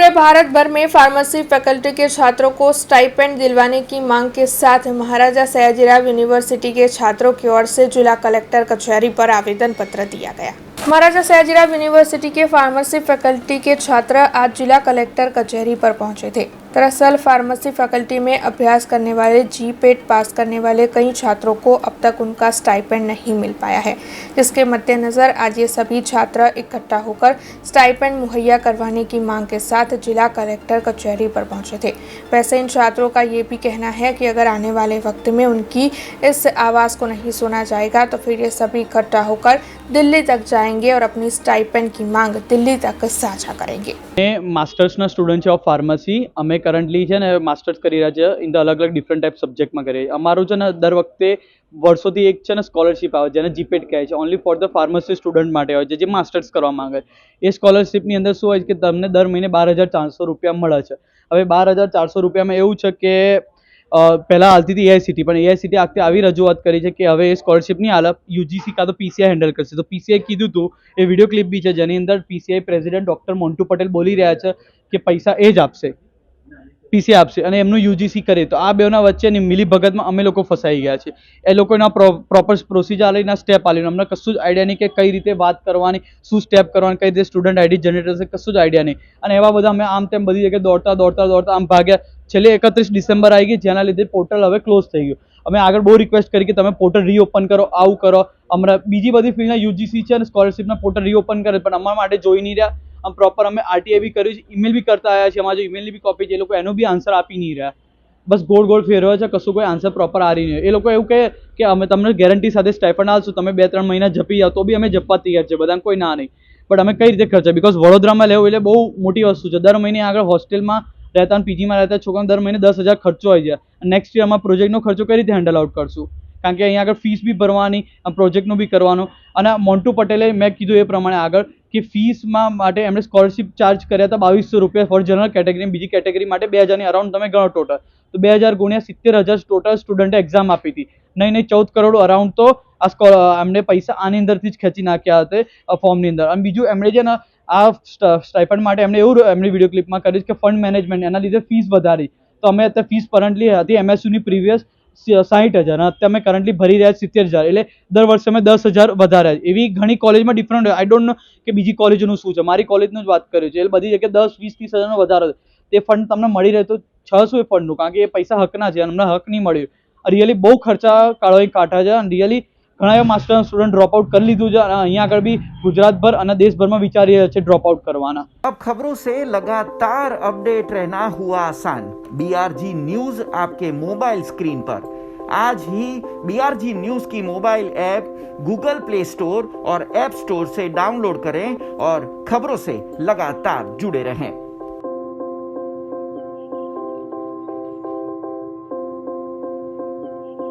पूरे भारत भर में फार्मेसी फैकल्टी के छात्रों को स्टाइपेंड दिलवाने की मांग के साथ महाराजा सयाजीराव यूनिवर्सिटी के छात्रों की ओर से जिला कलेक्टर कचहरी पर आवेदन पत्र दिया गया। महाराजा सयाजीराव यूनिवर्सिटी के फार्मेसी फैकल्टी के छात्र आज जिला कलेक्टर कचहरी पर पहुंचे थे। दरअसल फार्मेसी फैकल्टी में अभ्यास करने वाले जी.पेट पास करने वाले कई छात्रों को अब तक उनका स्टाइपेंड नहीं मिल पाया है, जिसके मद्देनजर आज ये सभी छात्र इकट्ठा होकर स्टाइपेंड मुहैया करवाने की मांग के साथ जिला कलेक्टर कचहरी पर पहुंचे थे। वैसे इन छात्रों का ये भी कहना है कि अगर आने वाले वक्त में उनकी इस आवाज़ को नहीं सुना जाएगा तो फिर ये सभी इकट्ठा होकर दिल्ली तक जाएंगे और अपनी स्टाइपेंड की मांग दिल्ली तक साझा करेंगे। मास्टर्सना स्टुडન્ટ છે ઓફ ફાર્મસી અમે કરન્ટલી છે ને માસ્ટર્સ કરી રહ્યા છે ઇન ધ અલગ અલગ ડિફરન્ટ ટાઈપ સબ્જેક્ટમાં કરીએ અમારું છે ને દર વખતે વર્ષોથી એક છે ને સ્કોલરશિપ આવે જેને જીપેટ કહે છે only for the pharmacy student માટે હોય છે જે માસ્ટર્સ કરવા માંગે એ સ્કોલરશિપની અંદર શું હોય છે કે તમને દર મહિને 12,400 રૂપિયા મળે છે। હવે 12,400 રૂપિયામાં એવું છે કે પહેલાં હાલતી હતી એઆઈસીટી પણ એઆઈસીટી આખતે આવી રજૂઆત કરી છે કે હવે એ સ્કોલરશિપ નહીં હાલે યુજીસી કાં તો પીસીઆઈ હેન્ડલ કરશે। તો પીસીઆઈ કીધું હતું એ વિડીયો ક્લિપ બી છે જેની અંદર PCI president doctor Montu Patel બોલી રહ્યા છે કે પૈસા એ જ આપશે પીસીઆઈ આપશે અને એમનું યુજીસી કરે તો આ બેના વચ્ચેની મિલીભગતમાં અમે લોકો ફસાઈ ગયા છે। એ લોકોના પ્રોપર પ્રોસિજર આલીના સ્ટેપ આલીને અમને કશું જ આઈડિયા નહીં કે કઈ રીતે વાત કરવાની શું સ્ટેપ કરવાની કઈ રીતે સ્ટુડન્ટ આઈડી જનરેટ થશે કશું જ આઈડિયા નહીં અને એવા બધા અમે આમ તેમ બધી જગ્યાએ દોડતા આમ ભાગ્યા। છેલ્લે 31 ડિસેમ્બર આવી ગઈ જેના લીધે પોર્ટલ હવે ક્લોઝ થઈ ગયું। અમે આગળ બહુ રિક્વેસ્ટ કરી કે તમે પોર્ટલ રીઓપન કરો આવું કરો હમણાં બીજી બધી ફિલ્ડના યુજીસી છે અને સ્કોલરશિપના પોર્ટલ રીઓપન કરે પણ અમારા માટે જોઈ નહીં રહ્યા। આમ પ્રોપર અમે આરટીઆઈ બી કર્યું છે ઈમેલ બી કરતા આવ્યા છે અમારા ઈમેલની બી કોપી છે એ લોકો એનો બી આન્સર આપી નહીં રહ્યા બસ ગોળ ફેરવે છે કશું કોઈ આન્સર પ્રોપર આવી નહીં। એ લોકો એવું કહે કે અમે તમને ગેરંટી સાથે સ્ટાઇપન્ડ આપશું તમે 2-3 મહિના જપી જાઓ તો બી અમે જપવા તૈયાર છે બધાને કોઈ ના નહીં બટ અમે કઈ રીતે ખર્ચા બીકોઝ વડોદરામાં લેવું એટલે બહુ મોટી વસ્તુ છે। દર મહિને આગળ હોસ્ટેલમાં રહેતા અને પીજીમાં રહેતા છોકરાઓને દર મહિને 10,000 ખર્ચો આવી જાય નેક્સ્ટ યરમાં પ્રોજેક્ટનો ખર્ચો કઈ રીતે હેન્ડલ આઉટ કરશું કારણ કે અહીંયા આગળ ફીસ બી ભરવાની પ્રોજેક્ટનું બી કરવાનું અને મોન્ટુ પટેલે મેં કીધું એ પ્રમાણે આગળ કે ફીસમાં માટે એમણે સ્કોલરશિપ ચાર્જ કર્યા હતા 2200 રૂપિયા ફોર જનરલ કેટેગરી બીજી કેટેગરી માટે 2,000ની અરાઉન્ડ તમે ગણો ટોટલ તો 2,000 ગુણ્યા 70,000 ટોટલ સ્ટુડન્ટે એક્ઝામ આપી હતી નહીં 14 કરોડ અરાઉન્ડ તો આ એમણે પૈસા આની અંદરથી જ ખેંચી નાખ્યા હતા ફોર્મની અંદર। અને બીજું એમણે છે ને આ સ્ટાઇપન્ડ માટે એમણે એવું એમની વિડીયો ક્લિપમાં કર્યું કે ફંડ મેનેજમેન્ટ એના લીધે ફીસ વધારી તો અમે અત્યારે ફીસ કરન્ટલી હતી એમએસયુની પ્રીવિયસ 60,000 અને અત્યારે અમે કરન્ટલી ભરી રહ્યા 70,000 એટલે દર વર્ષે અમે 10,000 વધાર્યા। એવી ઘણી કોલેજમાં ડિફરન્ટ આઈ ડોન્ટ નો કે બીજી કોલેજોનું શું છે મારી કોલેજનું જ વાત કર્યું છે એટલે બધી જગ્યાએ 10-20-30,000નો વધારો તે ફંડ તમને મળી રહે તો શું એ ફંડનું કારણ કે એ પૈસા હકના છે અમને હક નહીં મળ્યું રિયલી બહુ ખર્ચા કાઢવા કાઢા છે અને રિયલી ઘણા એવા માસ્ટર સ્ટુડન્ટ ડ્રોપ આउट कर લીધું છે અને અહીંયા આગળ બી ગુજરાત ભર અને દેશભરમાં વિચારી રહ્યા છે ડ્રોપ આउट કરવાના। अब खबरों से लगातार अपडेट रहना हुआ आसान। बीआरजी न्यूज आपके मोबाइल स्क्रीन पर आज ही बीआरजी न्यूज की mobile app Google play store और ऐप स्टोर से डाउनलोड करें और खबरों से लगातार जुड़े रहें।